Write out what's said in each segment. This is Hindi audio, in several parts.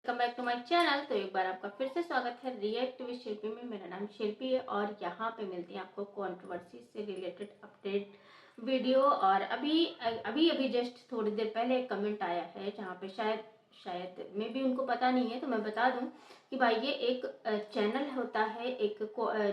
Welcome back to my channel. तो एक बार आपका फिर से स्वागत है रिएक्ट विद शिल्पी में। मेरा नाम शिल्पी है और यहाँ पे मिलती है आपको कंट्रोवर्सी से रिलेटेड अपडेट वीडियो। और अभी अभी अभी जस्ट थोड़ी देर पहले एक कमेंट आया है जहाँ पे शायद में भी उनको पता नहीं है, तो मैं बता दूं कि भाई ये एक चैनल होता है, एक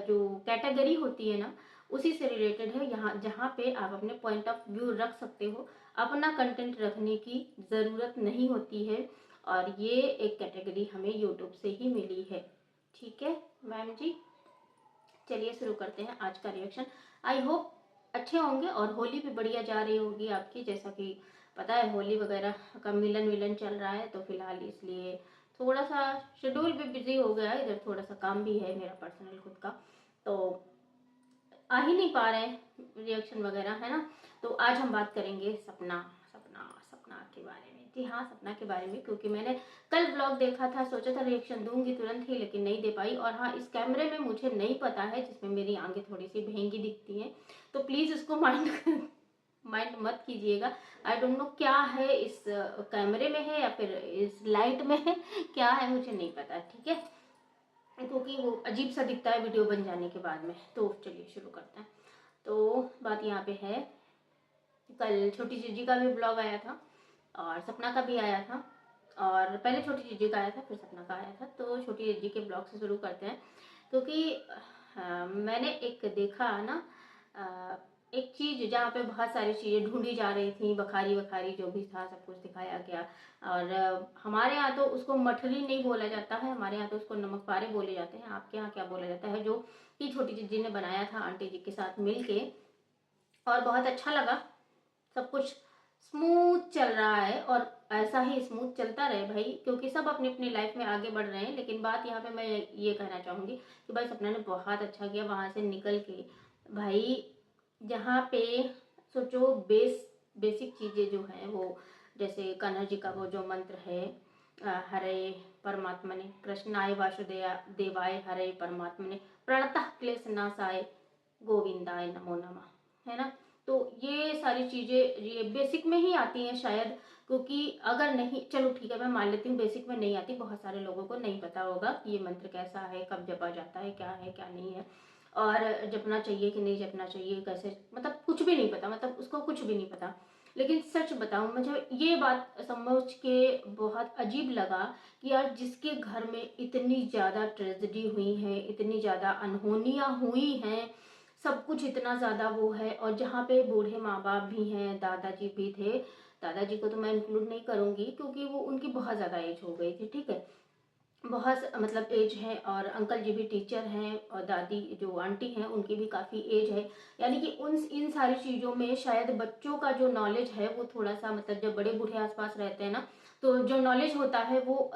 जो कैटेगरी होती है ना, उसी से रिलेटेड है। यहाँ जहाँ पे आप अपने पॉइंट ऑफ व्यू रख सकते हो, अपना कंटेंट रखने की ज़रूरत नहीं होती है। और ये एक कैटेगरी हमें यूट्यूब से ही मिली है। ठीक है मैम जी, चलिए शुरू करते हैं आज का रिएक्शन। आई होप अच्छे होंगे और होली भी बढ़िया जा रही होगी आपकी। जैसा कि पता है होली वगैरह का मिलन विलन चल रहा है, तो फिलहाल इसलिए थोड़ा सा शेड्यूल भी बिजी हो गया है। इधर थोड़ा सा काम भी है मेरा पर्सनल खुद का, तो आ ही नहीं पा रहे हैं रिएक्शन वगैरह, है ना। तो आज हम बात करेंगे सपना सपना सपना के बारे में। जी हाँ, सपना के बारे में, क्योंकि मैंने कल ब्लॉग देखा था, सोचा था रिएक्शन दूंगी तुरंत ही, लेकिन नहीं दे पाई। और हाँ, इस कैमरे में मुझे नहीं पता है, जिसमें मेरी आंखें थोड़ी सी भेंगी दिखती हैं, तो प्लीज़ इसको माइंड माइंड मत कीजिएगा। आई डोंट नो क्या है, इस कैमरे में है या फिर इस लाइट में है, क्या है मुझे नहीं पता। ठीक है, क्योंकि वो अजीब सा दिखता है वीडियो बन जाने के बाद में। तो चलिए शुरू करते हैं। तो बात यहाँ पे है, कल छोटी जीजी का भी ब्लॉग आया था और सपना का भी आया था। और पहले छोटी जीजी का आया था, फिर सपना का आया था। तो छोटी जीजी के ब्लॉग से शुरू करते हैं, क्योंकि मैंने एक देखा ना, एक चीज़ जहाँ पे बहुत सारी चीज़ें ढूंढी जा रही थी, बखारी वखारी जो भी था सब कुछ दिखाया गया। और हमारे यहाँ तो उसको मठरी नहीं बोला जाता है, हमारे यहाँ तो उसको नमक पारे बोले जाते हैं। आपके यहाँ क्या बोला जाता है? जो कि छोटी जीजी ने बनाया था आंटी जी के साथ मिल के, और बहुत अच्छा लगा। सब कुछ स्मूथ चल रहा है और ऐसा ही स्मूथ चलता रहे भाई, क्योंकि सब अपनी अपनी लाइफ में आगे बढ़ रहे हैं। लेकिन बात यहाँ पे मैं ये कहना चाहूँगी कि भाई सपना ने बहुत अच्छा किया वहाँ से निकल के। भाई जहाँ पे सोचो, बेसिक चीज़ें जो हैं वो, जैसे कान्हा जी का वो जो मंत्र है, हरे परमात्मने कृष्णाय वासुदेवाय देवाय हरे परमात्मने प्रणतः क्लेश नाशाय गोविंदाय नमो नमः, है ना। तो ये सारी चीज़ें ये बेसिक में ही आती हैं शायद, क्योंकि अगर नहीं, चलो ठीक है मैं मान लेती हूँ बेसिक में नहीं आती, बहुत सारे लोगों को नहीं पता होगा कि ये मंत्र कैसा है, कब जपा जाता है, क्या नहीं है, और जपना चाहिए कि नहीं जपना चाहिए, कैसे, मतलब कुछ भी नहीं पता, मतलब उसको कुछ भी नहीं पता। लेकिन सच बताऊं, मुझे ये बात समझ के बहुत अजीब लगा कि यार जिसके घर में इतनी ज़्यादा ट्रेजेडी हुई है, इतनी ज़्यादा अनहोनियाँ हुई हैं, सब कुछ इतना ज़्यादा वो है, और जहाँ पे बूढ़े माँ बाप भी हैं, दादाजी भी थे। दादाजी को तो मैं इंक्लूड नहीं करूँगी क्योंकि वो उनकी बहुत ज़्यादा एज हो गई थी, ठीक है, बहुत मतलब एज है। और अंकल जी भी टीचर हैं, और दादी जो आंटी हैं उनकी भी काफ़ी एज है। यानी कि उन इन सारी चीज़ों में शायद बच्चों का जो नॉलेज है वो थोड़ा सा, मतलब जब बड़े बूढ़े आसपास रहते हैं ना, तो जो नॉलेज होता है वो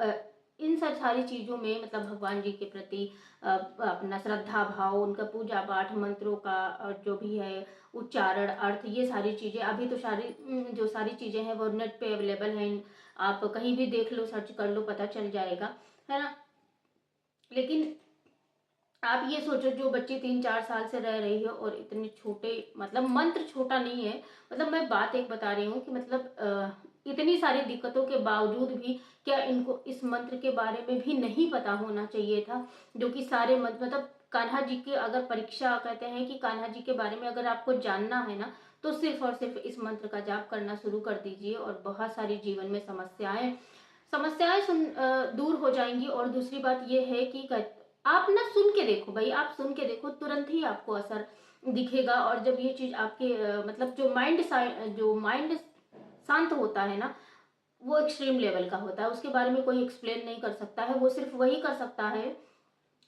इन सब सारी चीज़ों में, मतलब भगवान जी के प्रति अपना श्रद्धा भाव, उनका पूजा पाठ, मंत्रों का और जो भी है उच्चारण, अर्थ, ये सारी चीज़ें अभी तो सारी जो सारी चीज़ें हैं वो नेट पे अवेलेबल हैं। आप कहीं भी देख लो, सर्च कर लो, पता चल जाएगा, है ना। लेकिन आप ये सोचो, जो बच्ची 3-4 साल से रह रही है और इतने छोटे, मतलब मंत्र छोटा नहीं है, मतलब मैं बात एक बता रही हूँ कि मतलब इतनी सारी दिक्कतों के बावजूद भी क्या इनको इस मंत्र के बारे में भी नहीं पता होना चाहिए था? जो कि सारे मंत्र, मतलब कान्हा जी के, अगर परीक्षा कहते हैं कि कान्हा जी के बारे में अगर आपको जानना है ना, तो सिर्फ और सिर्फ इस मंत्र का जाप करना शुरू कर दीजिए, और बहुत सारी जीवन में समस्याएं समस्याएं दूर हो जाएंगी। और दूसरी बात ये है कि आप ना सुन के देखो भाई, आप सुन के देखो, तुरंत ही आपको असर दिखेगा। और जब ये चीज आपके मतलब जो माइंड शांत होता है ना, वो एक्सट्रीम लेवल का होता है। उसके बारे में कोई एक्सप्लेन नहीं कर सकता है, वो सिर्फ वही कर सकता है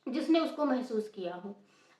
जिसने उसको महसूस किया हो।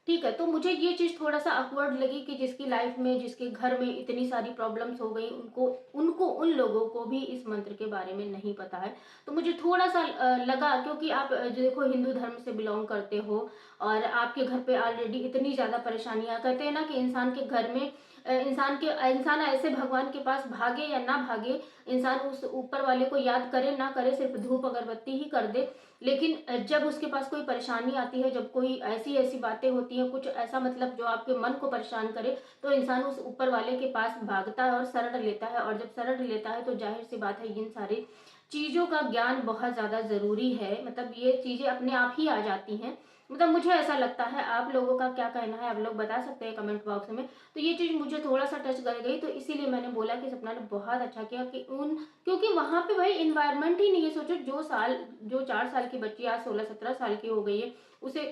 ठीक है, तो मुझे ये चीज़ थोड़ा सा awkward लगी कि जिसकी लाइफ में, जिसके घर में इतनी सारी प्रॉब्लम्स हो गई, उनको उनको उन लोगों को भी इस मंत्र के बारे में नहीं पता है। तो मुझे थोड़ा सा लगा, क्योंकि आप जो देखो हिंदू धर्म से बिलोंग करते हो, और आपके घर पे ऑलरेडी इतनी ज़्यादा परेशानियां, कहते हैं ना कि इंसान के घर में इंसान ऐसे भगवान के पास भागे या ना भागे, इंसान उस ऊपर वाले को याद करे ना करे, सिर्फ धूप अगरबत्ती ही कर दे, लेकिन जब उसके पास कोई परेशानी आती है, जब कोई ऐसी ऐसी बातें होती हैं, कुछ ऐसा मतलब जो आपके मन को परेशान करे, तो इंसान उस ऊपर वाले के पास भागता है और शरण लेता है। और जब शरण लेता है तो जाहिर सी बात है इन सारी चीज़ों का ज्ञान बहुत ज़्यादा ज़रूरी है। मतलब ये चीज़ें अपने आप ही आ जाती हैं। मतलब मुझे ऐसा लगता है, आप लोगों का क्या कहना है आप लोग बता सकते हैं कमेंट बॉक्स में। तो ये चीज़ मुझे थोड़ा-सा टच कर गई, तो इसीलिए मैंने बोला कि सपना ने बहुत अच्छा किया कि क्योंकि वहाँ पे भाई एनवायरनमेंट ही नहीं है। सोचो जो 4 साल की बच्ची आज 16-17 साल की हो गई है, उसे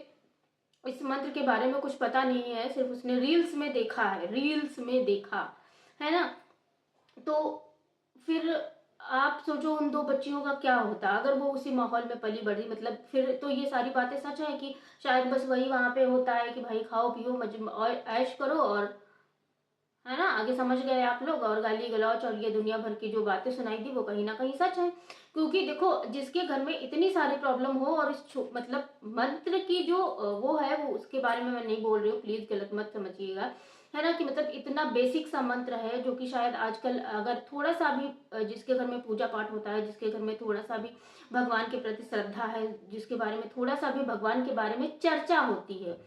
इस मंत्र के बारे में कुछ पता नहीं है, सिर्फ उसने रील्स में देखा है, रील्स में देखा है ना। तो फिर आप सोचो उन 2 बच्चियों का क्या होता अगर वो उसी माहौल में पली बढ़ी। मतलब फिर तो ये सारी बातें सच है कि शायद बस वही वहां पे होता है कि भाई खाओ पियो मज और ऐश करो, और है ना, आगे समझ गए आप लोग। और गाली गलौच और ये दुनिया भर की जो बातें सुनाई दी वो कहीं ना कहीं सच है। क्योंकि देखो जिसके घर में इतनी सारी प्रॉब्लम हो, और मतलब मंत्र की जो वो है वो उसके बारे में मैं नहीं बोल रही हूँ, प्लीज गलत मत समझिएगा, है ना। कि मतलब इतना बेसिक सा मंत्र है जो कि शायद आजकल अगर थोड़ा सा भी जिसके घर में पूजा पाठ होता है, जिसके घर में थोड़ा सा भी भगवान के प्रति श्रद्धा है, जिसके बारे में थोड़ा सा भी भगवान के बारे में चर्चा होती है,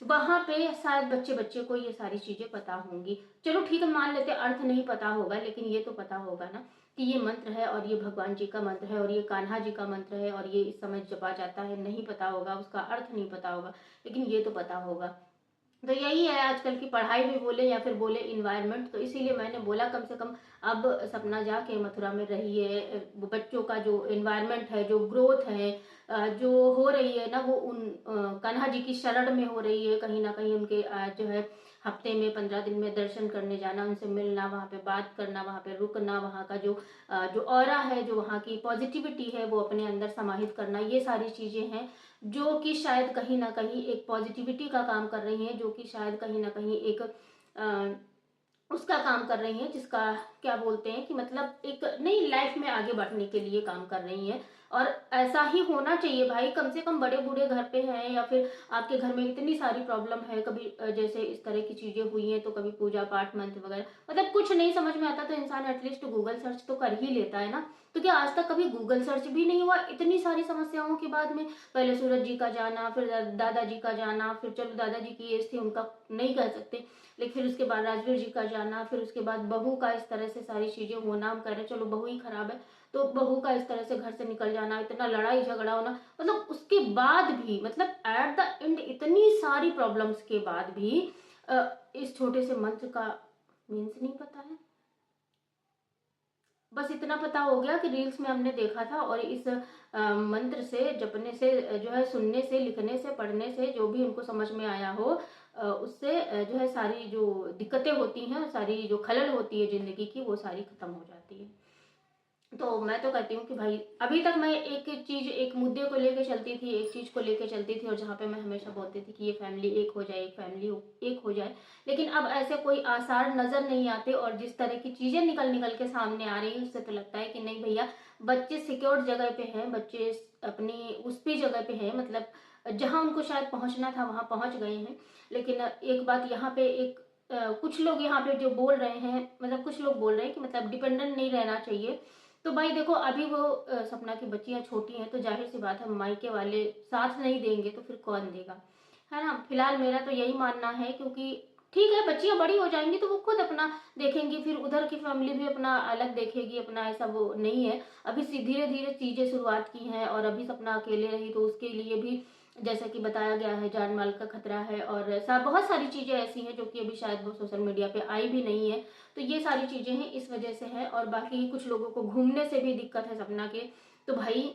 वहां पे शायद बच्चे बच्चे को ये सारी चीजें पता होंगी। चलो ठीक है, मान लेते अर्थ नहीं पता होगा, लेकिन ये तो पता होगा ना कि ये मंत्र है और ये भगवान जी का मंत्र है और ये कान्हा जी का मंत्र है और ये इस समय जपा जाता है। नहीं पता होगा, उसका अर्थ नहीं पता होगा, लेकिन ये तो पता होगा। तो यही है आजकल की पढ़ाई भी बोले या फिर बोले इन्वायरमेंट। तो इसीलिए मैंने बोला कम से कम अब सपना जाके मथुरा में रही है, बच्चों का जो इन्वायरमेंट है, जो ग्रोथ है, जो हो रही है ना, वो उन कान्हा जी की शरण में हो रही है। कहीं ना कहीं उनके जो है हफ्ते में 15 दिन में दर्शन करने जाना, उनसे मिलना, वहाँ पे बात करना, वहाँ पे रुकना, वहाँ का जो ऑरा है, जो वहाँ की पॉजिटिविटी है वो अपने अंदर समाहित करना, ये सारी चीजें हैं जो कि शायद कहीं ना कहीं एक पॉजिटिविटी का काम कर रही हैं, जो कि शायद कहीं ना कहीं एक उसका काम कर रही हैं, जिसका क्या बोलते हैं कि मतलब एक नई लाइफ में आगे बढ़ने के लिए काम कर रही हैं। और ऐसा ही होना चाहिए भाई। कम से कम बड़े बूढ़े घर पे हैं या फिर आपके घर में इतनी सारी प्रॉब्लम है, कभी जैसे इस तरह की चीजें हुई हैं, तो कभी पूजा पाठ मंत्र वगैरह मतलब कुछ नहीं समझ में आता तो इंसान एटलीस्ट गूगल सर्च तो कर ही लेता है ना। तो क्या आज तक कभी गूगल सर्च भी नहीं हुआ इतनी सारी समस्याओं के बाद में? पहले सूरज जी का जाना, फिर दादाजी का जाना, फिर चलो दादाजी की एज थी उनका नहीं कह सकते, लेकिन फिर उसके बाद राजवीर जी का जाना, फिर उसके बाद बहू का इस तरह से सारी चीजें होना। हम कह रहे चलो बहू ही खराब है, तो बहू का इस तरह से घर से निकल जाना, इतना लड़ाई झगड़ा होना, मतलब उसके बाद भी मतलब एट द एंड इतनी सारी प्रॉब्लम्स के बाद भी इस छोटे से मंत्र का मीन्स नहीं पता है। बस इतना पता हो गया कि रील्स में हमने देखा था, और इस मंत्र से जपने से जो है सुनने से लिखने से पढ़ने से जो भी उनको समझ में आया हो, उससे जो है सारी जो दिक्कतें होती हैं, सारी जो खलल होती है जिंदगी की, वो सारी खत्म हो जाती है। तो मैं तो कहती हूँ कि भाई अभी तक मैं एक चीज एक मुद्दे को लेके चलती थी, एक चीज को लेके चलती थी, और जहाँ पे मैं हमेशा बोलती थी कि ये फैमिली एक हो जाए, एक फैमिली एक हो जाए। लेकिन अब ऐसे कोई आसार नजर नहीं आते, और जिस तरह की चीजें निकल निकल के सामने आ रही है उससे तो लगता है कि नहीं भैया, बच्चे सिक्योर जगह पे हैं, बच्चे अपनी उस भी जगह पे हैं, मतलब जहाँ उनको शायद पहुंचना था वहां पहुंच गए हैं। लेकिन एक बात यहाँ पे एक कुछ लोग यहाँ पे जो बोल रहे हैं, मतलब कुछ लोग बोल रहे हैं कि मतलब डिपेंडेंट नहीं रहना चाहिए। तो भाई देखो अभी वो सपना की बच्चियां छोटी हैं, तो जाहिर सी बात है मायके वाले साथ नहीं देंगे तो फिर कौन देगा, है ना। फिलहाल मेरा तो यही मानना है, क्योंकि ठीक है बच्चियां बड़ी हो जाएंगी तो वो खुद अपना देखेंगी, फिर उधर की फैमिली भी अपना अलग देखेगी अपना, ऐसा वो नहीं है। अभी धीरे धीरे चीजें शुरुआत की हैं, और अभी सपना अकेले रही तो उसके लिए भी जैसा कि बताया गया है जान माल का खतरा है, और बहुत सारी चीजें ऐसी हैं जो कि अभी शायद वो सोशल मीडिया पे आई भी नहीं है। तो ये सारी चीजें हैं, इस वजह से है। और बाकी कुछ लोगों को घूमने से भी दिक्कत है सपना के। तो भाई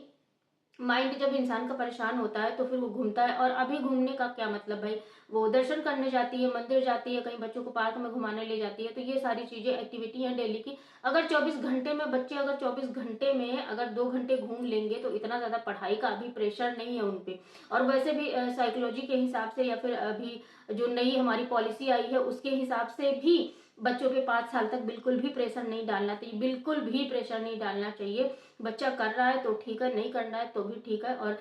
माइंड जब इंसान का परेशान होता है तो फिर वो घूमता है। और अभी घूमने का क्या मतलब भाई, वो दर्शन करने जाती है, मंदिर जाती है, कहीं बच्चों को पार्क में घुमाने ले जाती है। तो ये सारी चीजें एक्टिविटी हैं डेली की। अगर 24 घंटे में बच्चे अगर 24 घंटे में अगर 2 घंटे घूम लेंगे तो इतना ज्यादा पढ़ाई का अभी प्रेशर नहीं है उनपे। और वैसे भी साइकोलॉजी के हिसाब से या फिर अभी जो नई हमारी पॉलिसी आई है उसके हिसाब से भी बच्चों पे 5 साल तक बिल्कुल भी प्रेशर नहीं डालना चाहिए, बिल्कुल भी प्रेशर नहीं डालना चाहिए। बच्चा कर रहा है तो ठीक है, नहीं करना है तो भी ठीक है। और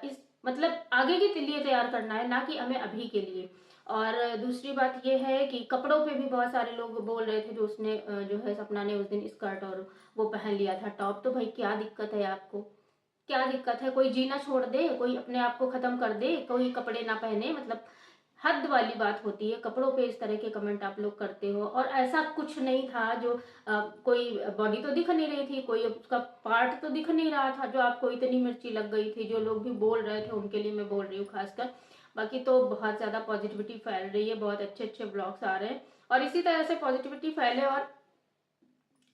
इस मतलब आगे के लिए तैयार करना है, ना कि हमें अभी के लिए। और दूसरी बात यह है कि कपड़ों पे भी बहुत सारे लोग बोल रहे थे, जो उसने जो है सपना ने उस दिन स्कर्ट और वो पहन लिया था टॉप। तो भाई क्या दिक्कत है आपको, क्या दिक्कत है? कोई जीना छोड़ दे, कोई अपने आप को खत्म कर दे, कोई कपड़े ना पहने, मतलब हद वाली बात होती है। कपड़ों पे इस तरह के कमेंट आप लोग करते हो, और ऐसा कुछ नहीं था जो कोई बॉडी तो दिख नहीं रही थी, कोई उसका पार्ट तो दिख नहीं रहा था जो आपको इतनी मिर्ची लग गई थी। जो लोग भी बोल रहे थे उनके लिए मैं बोल रही हूँ खासकर। बाकी तो बहुत ज़्यादा पॉजिटिविटी फैल रही है, बहुत अच्छे अच्छे ब्लॉग्स आ रहे हैं, और इसी तरह से पॉजिटिविटी फैले और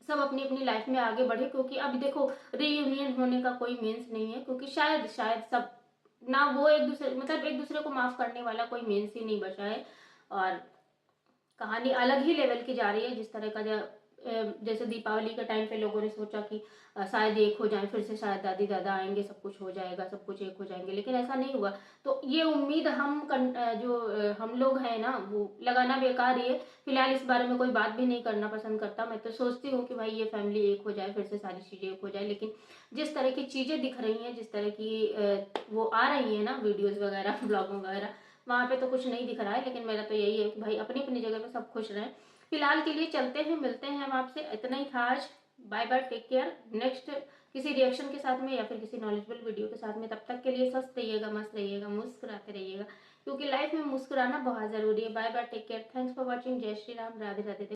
सब अपनी अपनी लाइफ में आगे बढ़े। क्योंकि अब देखो, रीयूनियन होने का कोई मीन्स नहीं है, क्योंकि शायद शायद सब ना, वो एक दूसरे मतलब एक दूसरे को माफ करने वाला कोई मीन्स ही नहीं बचा है। और कहानी अलग ही लेवल की जा रही है। जिस तरह का जैसे दीपावली के टाइम पे लोगों ने सोचा कि शायद एक हो जाए, फिर से शायद दादी दादा आएंगे, सब कुछ हो जाएगा, सब कुछ एक हो जाएंगे, लेकिन ऐसा नहीं हुआ। तो ये उम्मीद हम लोग हैं ना, वो लगाना बेकार ही है। फिलहाल इस बारे में कोई बात भी नहीं करना पसंद करता। मैं तो सोचती हूँ कि भाई ये फैमिली एक हो जाए, फिर से सारी चीज़ें एक हो जाए, लेकिन जिस तरह की चीज़ें दिख रही हैं, जिस तरह की वो आ रही है ना वीडियोज़ वगैरह ब्लॉग वगैरह, वहाँ पे तो कुछ नहीं दिख रहा है। लेकिन मेरा तो यही है कि भाई अपनी अपनी जगह पे सब खुश रहें। फिलहाल के लिए चलते हैं, मिलते हैं हम आपसे, इतना ही था आज। Bye bye, take care. Next किसी रिएक्शन के साथ में या फिर किसी नॉलेजेबल वीडियो के साथ में, तब तक के लिए स्वस्थ रहिएगा, मस्त रहिएगा, मुस्कुराते रहिएगा, क्योंकि लाइफ में मुस्कुराना बहुत ज़रूरी है। Bye bye, take care, thanks for watching. जय श्री राम, राधे राधे।